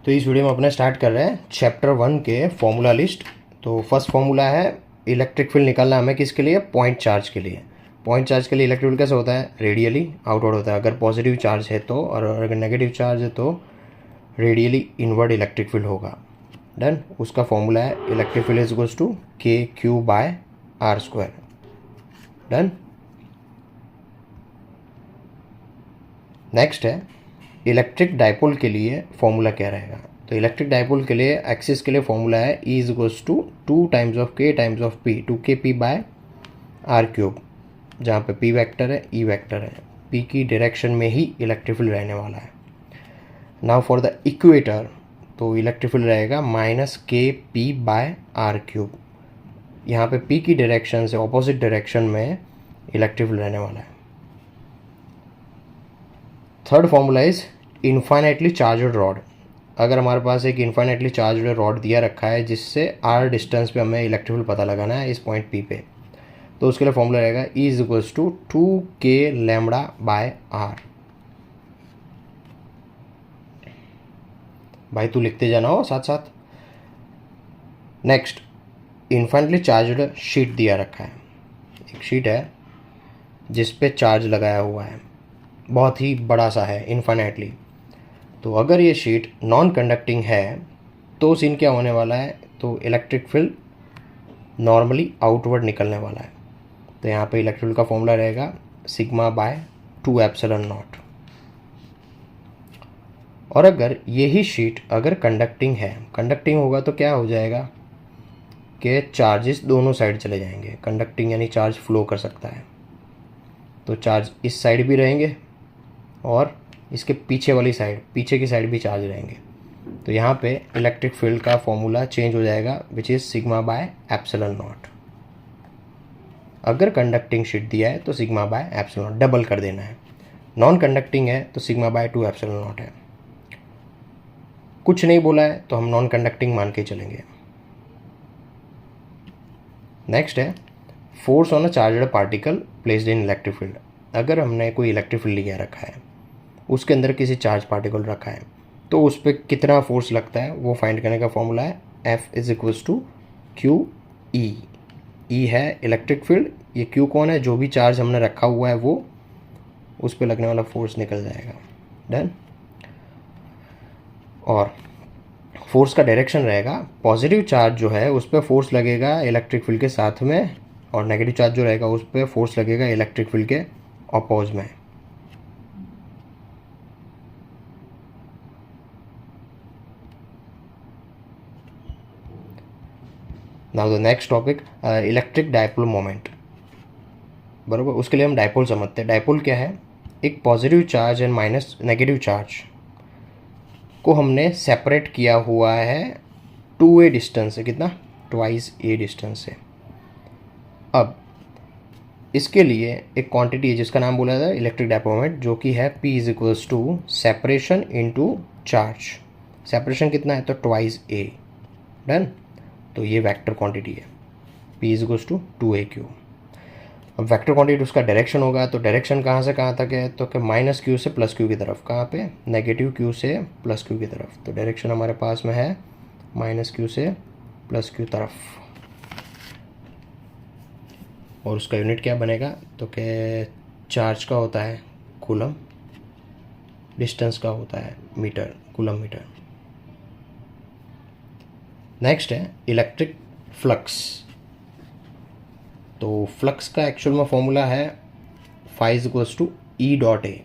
तो इस वीडियो में अपने स्टार्ट कर रहे हैं चैप्टर 1 के फॉर्मूला लिस्ट। तो फर्स्ट फॉर्मूला है इलेक्ट्रिक फील्ड निकालना हमें किसके लिए, पॉइंट चार्ज के लिए। पॉइंट चार्ज के लिए इलेक्ट्रिक फील्ड कैसे होता है, रेडियली आउटवर्ड होता है। अगर पॉजिटिव चार्ज है तो, और अगर नेगेटिव चार्ज है तो रेडियली इनवर्ड इलेक्ट्रिक फील्ड होगा। डन। उसका फॉर्मूला है electric field is equals to K Q by R square. Done. Next है इलेक्ट्रिक डाइपोल के लिए फॉर्मूला क्या रहेगा। तो इलेक्ट्रिक डाइपोल के लिए एक्सिस के लिए फॉर्मूला है E is equals to 2 times of K times of P, 2 k p by R cube, जहाँ पे p वेक्टर है, e वेक्टर है। p की डायरेक्शन में ही इलेक्ट्रिक फील्ड रहने वाला है। नाउ फॉर द इक्वेटर, तो इलेक्ट्रिक फील्ड रहेगा minus K P by R cube. यहाँ पे p की डायरेक्शन से ऑपोजिट डायरेक्शन में इलेक्ट्रिक फील्ड रहने वाला है। Third formula is infinitely charged rod. अगर हमारे पास एक इन्फाइनाइटली चार्जड रॉड दिया रखा है जिससे r डिस्टेंस पे हमें इलेक्ट्रिक फील्ड पता लगाना है इस पॉइंट p पे, तो उसके लिए फॉर्मूला रहेगा E is equals to 2k lambda by r। भाई तू लिखते जाना हो साथ साथ। नेक्स्ट, इन्फाइनाइटली चार्जड शीट दिया रखा है। एक शीट है जिस पे चार्ज लगाया हुआ है, बहुत ही बड़ा सा है इन्फाइनाइटली। तो अगर ये शीट नॉन कंडक्टिंग है तो सीन क्या होने वाला है, तो इलेक्ट्रिक फील्ड नॉर्मली आउटवर्ड निकलने वाला है। तो यहाँ पे इलेक्ट्रिक फील्ड का फॉर्मूला रहेगा सिग्मा बाय 2 एप्सिलॉन नॉट। और अगर यही शीट अगर कंडक्टिंग है, कंडक्टिंग होगा तो क्या हो जाएगा कि चार्जेस दोनों साइड चले जाएंगे। कंडक्टिंग यानी चार्ज फ्लो कर सकता है, तो चार्ज इस साइड भी रहेंगे और इसके पीछे वाली साइड, पीछे की साइड भी चार्ज रहेंगे। तो यहाँ पे इलेक्ट्रिक फील्ड का फॉर्मूला चेंज हो जाएगा which is sigma bye epsilon not. अगर कंडक्टिंग शीट दिया है तो sigma bye epsilon not double कर देना है। नॉन कंडक्टिंग है तो सिग्मा बाय 2 एप्सिलॉन नॉट है। कुछ नहीं बोला है तो हम नॉन कंडक्टिंग मान के चलेंगे। नेक्स्ट है force on a charged particle placed in electric field. अगर हमने कोई इलेक्ट्रिक फील्ड लिया रखा है, उसके अंदर किसी चार्ज पार्टिकल रखा है, तो उस पर कितना फोर्स लगता है वो फाइंड करने का फॉर्मूला है F is equals to Q E. E है इलेक्ट्रिक फील्ड, ये क्यू कौन है, जो भी चार्ज हमने रखा हुआ है वो उस पर लगने वाला फोर्स निकल जाएगा। डन। और फोर्स का डायरेक्शन रहेगा, पॉजिटिव चार्ज जो है उस पर फोर्स लगेगा इलेक्ट्रिक फील्ड के साथ में, और नेगेटिव चार्ज जो रहेगा उस पर फोर्स लगेगा इलेक्ट्रिक फील्ड के अपोज में। Now the next topic electric dipole moment. बराबर, उसके लिए हम डाइपोल समझते हैं। डाइपोल क्या है, एक positive charge and minus negative charge को हमने सेपरेट किया हुआ है 2a डिस्टेंस से। कितना, ट्वाइस a डिस्टेंस से। अब इसके लिए एक क्वांटिटी है जिसका नाम बोला जाता है इलेक्ट्रिक डाइपोल मोमेंट, जो कि है P is equals to separation into charge. Separation कितना है, तो ट्वाइस a। डन। तो ये वेक्टर क्वांटिटी है, P is equals to 2aq। अब वेक्टर क्वांटिटी उसका डायरेक्शन होगा, तो डायरेक्शन कहाँ से कहाँ तक है, तो कि माइनस क्यू से प्लस क्यू की तरफ। कहाँ पे, नेगेटिव क्यू से प्लस क्यू की तरफ। तो डायरेक्शन हमारे पास में है माइनस क्यू से प्लस क्यू तरफ। और उसका यूनिट क्या बनेगा, तो कि चार्ज का होता है कूलम, डिस्टेंस का होता है मीटर, कूलम मीटर। नेक्स्ट है इलेक्ट्रिक फ्लक्स। तो फ्लक्स का एक्चुअल में फॉर्मूला है phi is equals to E dot A.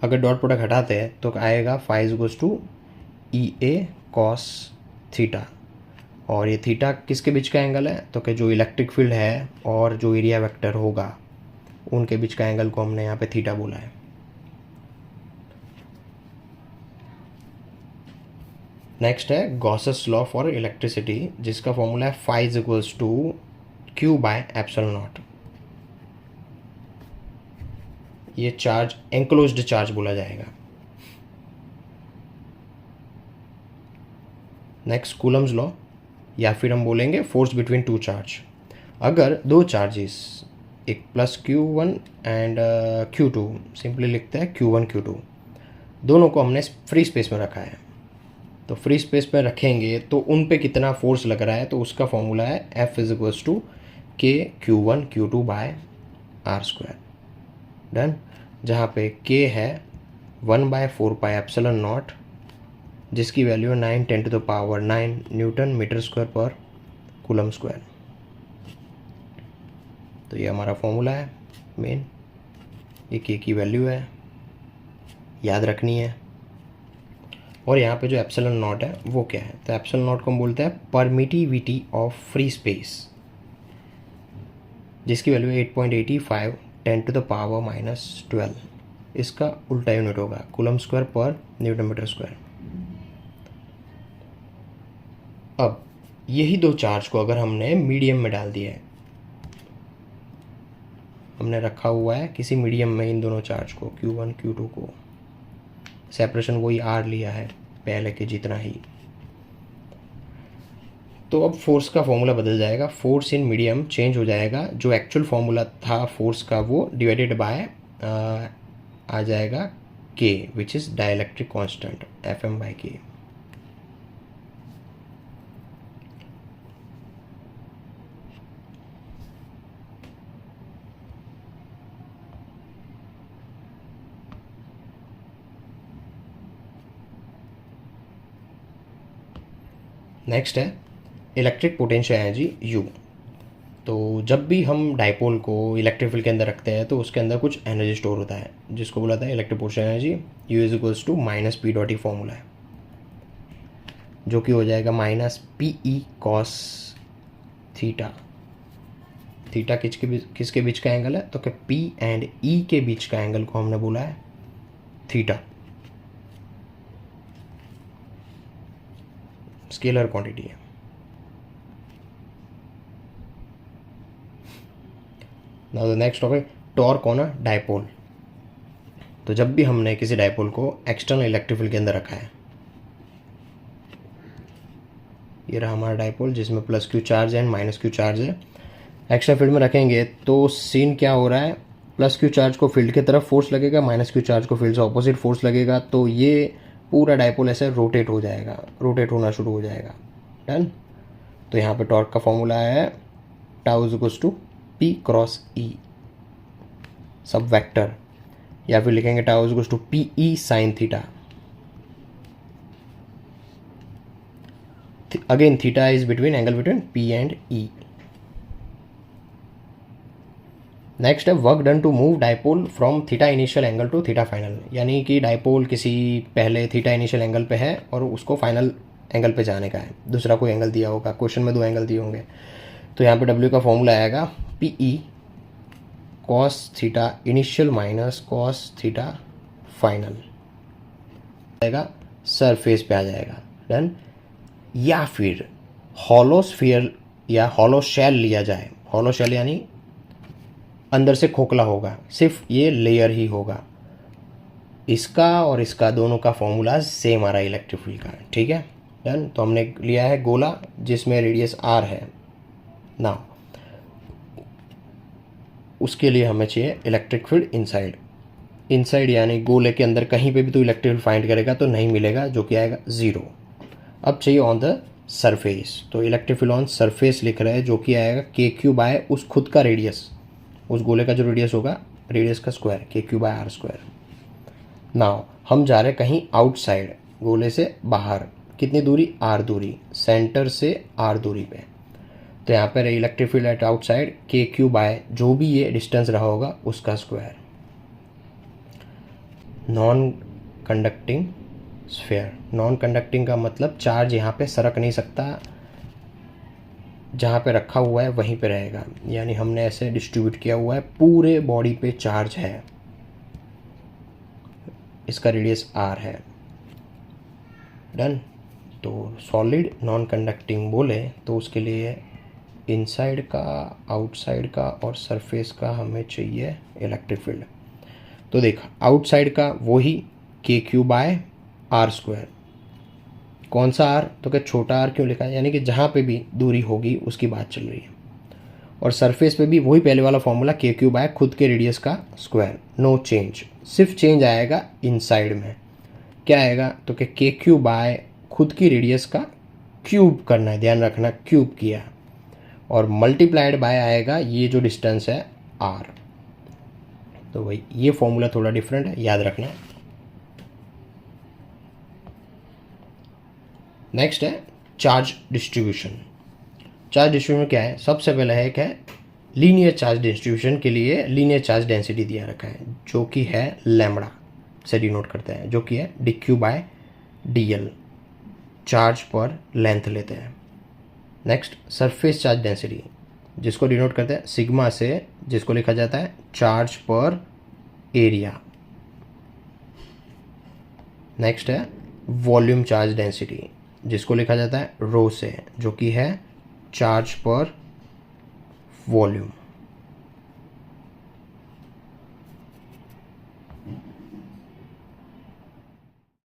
अगर डॉट प्रोडक्ट हटाते हैं तो आएगा phi is equals to E A cos theta. और ये थीटा किसके बीच का एंगल है, तो कि जो इलेक्ट्रिक फील्ड है और जो एरिया वेक्टर होगा उनके बीच का एंगल को हमने यहाँ पे थीटा बोला है। नेक्स्ट है गॉसेस लॉ फॉर इलेक्ट्रिसिटी, जिसका फॉर्मूला है phi is equals to q by epsilon naught. ये चार्ज एंक्लोज्ड चार्ज बोला जाएगा। नेक्स्ट कूलम्स लॉ, या फिर हम बोलेंगे फोर्स बिटवीन टू चार्ज। अगर दो चार्जेस, एक plus Q1 and Q2, simply लिखते हैं Q1 Q2, दोनों को हमने फ्री स्पेस में रखा है, तो फ्री स्पेस में रखेंगे तो उन पे कितना फोर्स लग रहा है, तो उसका फॉर्मूला है F इज इक्वल्स टू के Q1 Q2 bye R square. Done. जहाँ पे K है 1/4πε0, जिसकी वैल्यू है 9 × 10⁻⁹ न्यूटन मीटर स्क्वायर पर कूलम स्क्वायर। तो ये हमारा फॉर्मूला है मेन, ये K की वैल्यू है, याद रखनी है। और यहाँ पे जो ε0 है वो क्या है, तो ε0 को हम बोलते हैं परमिटिविटी ऑफ फ्री स्पेस, जिसकी वैल्यू है 8.85 10⁻⁻12। इसका उल्टा यूनिट होगा कूलम स्क्वायर पर न्यूटन मीटर स्क्वायर। अब यही दो चार्ज को अगर हमने मीडियम में डाल दिया है, हमने रखा हुआ है किसी मीडियम में इन दोनों चार्ज को Q1 Q2 को, सेपरेशन वही R लिया है पहले के जितना ही, तो अब फोर्स का फॉर्मूला बदल जाएगा, फोर्स इन मीडियम चेंज हो जाएगा। जो एक्चुअल फॉर्मूला था फोर्स का वो डिवाइडेड बाय आ जाएगा K which is dielectric constant Fm/K। Next है इलेक्ट्रिक पोटेंशियल एनर्जी U। तो जब भी हम डाइपोल को इलेक्ट्रिक फील्ड के अंदर रखते हैं तो उसके अंदर कुछ एनर्जी स्टोर होता है, जिसको बोला था electric potential energy. U is equals to -P.E formula है, जो कि हो जाएगा -PE cos थीटा। थीटा किसके बीच का एंगल है, तो कि P एंड E के बीच का एंगल को हमने बोला है थीटा। स्केलर क्वांटिटी है। Now the next topic, torque on a dipole. तो जब भी हमने किसी डाइपोल को एक्सटर्नल इलेक्ट्रिक फील्ड के अंदर रखा है, ये रहा हमारा डाइपोल जिसमें +Q चार्ज है एंड -Q चार्ज है, एक्स्ट्रा फील्ड में रखेंगे तो सीन क्या हो रहा है, +Q चार्ज को फील्ड की तरफ फोर्स लगेगा, -Q चार्ज को फील्ड से ऑपोजिट फोर्स लगेगा, तो ये पूरा डाइपोल ऐसे रोटेट हो जाएगा, रोटेट होना शुरू हो जाएगा। डन। तो यहाँ पे टॉर्क का फॉर्मूला है tau is equals to P cross E सब वेक्टर, या फिर लिखेंगे tau is equals to PE sine theta. Again theta is between angle between P and E। Next है work done to move dipole from theta initial angle to theta final, यानी कि dipole किसी पहले theta initial angle पे है और उसको final angle पे जाने का है, दूसरा कोई एंगल दिया होगा, क्वेश्चन में 2 एंगल दिए होंगे, तो यहाँ पे W का फॉर्मूला आएगा PE cos theta initial minus cos theta final आएगा, सरफेस पे आ जाएगा। डन। या फिर हॉलो स्फीयर या हॉलो शेल लिया जाए, हॉलो शेल यानी अंदर से खोखला होगा, सिर्फ ये लेयर ही होगा, इसका और इसका दोनों का फॉर्मूला सेम आ रहा है इलेक्ट्रिक फील्ड का। ठीक है। डन। तो हमने लिया है गोला जिसमें रेडियस R है। ना उसके लिए हमें चाहिए इलेक्ट्रिक फील्ड इनसाइड, इनसाइड यानी गोले के अंदर कहीं पे भी तो इलेक्ट्रिक फील्ड फाइंड करेगा तो नहीं मिलेगा, जो कि आएगा 0। अब चाहिए ऑन द सरफेस, तो इलेक्ट्रिक फील्ड ऑन सरफेस लिख रहे हैं, जो कि आएगा KQ बाय उस खुद का रेडियस, उस गोले का जो रेडियस होगा, रेडियस का square KQ by R square. Now हम जा रहे हैं कहीं आउटसाइड, गोले से बाहर, कितनी दूरी, R दूरी, सेंटर से R दूरी पे, तो यहाँ पर electric field at outside KQ by जो भी ये डिस्टेंस रहा होगा उसका square. Non conducting sphere, non conducting का मतलब चार्ज यहाँ पे सरक नहीं सकता, जहाँ पे रखा हुआ है वहीं पे रहेगा, यानी हमने ऐसे डिस्ट्रीब्यूट किया हुआ है, पूरे बॉडी पे चार्ज है, इसका रेडियस R है। डन। तो सॉलिड नॉन कंडक्टिंग बोले तो उसके लिए इनसाइड का, आउटसाइड का और सरफेस का हमें चाहिए इलेक्ट्रिक फील्ड। तो देखा आउटसाइड का वही KQ बाय R स्क्वायर, कौन सा R, तो क्या छोटा R क्यों लिखा है, यानी कि जहाँ पे भी दूरी होगी उसकी बात चल रही है, और सरफेस पे भी वही पहले वाला फॉर्मूला KQ बाय खुद के रेडियस का स्क्वायर, नो चेंज, सिर्फ चेंज आएगा इनसाइड में, क्या आएगा, तो कि के क्यूब बाय खुद की रेडियस का क्यूब करना है, ध्यान रखना क्यूब किया, और मल्टीप्लाइड बाय आएगा ये जो डिस्टेंस है आर। तो भाई ये फॉर्मूला थोड़ा डिफरेंट है, याद रखना। नेक्स्ट है चार्ज डिस्ट्रीब्यूशन। चार्ज डिस्ट्रीब्यूशन क्या है, सबसे पहले है क्या है, लीनियर चार्ज डिस्ट्रीब्यूशन के लिए लीनियर चार्ज डेंसिटी दिया रखा है जो कि है लैम्बडा से डिनोट करते हैं, जो कि है d q by d l, charge पर लेंथ लेते हैं। नेक्स्ट सरफेस चार्ज डेंसिटी, जिसको डिनोट करते हैं सिग्मा से, जिसको लिखा जाता है चार्ज पर एरिया। नेक्स्ट है वॉल्यूम चार्ज डेंसिटी, जिसको लिखा जाता है रो से, जो कि है चार्ज पर वॉल्यूम।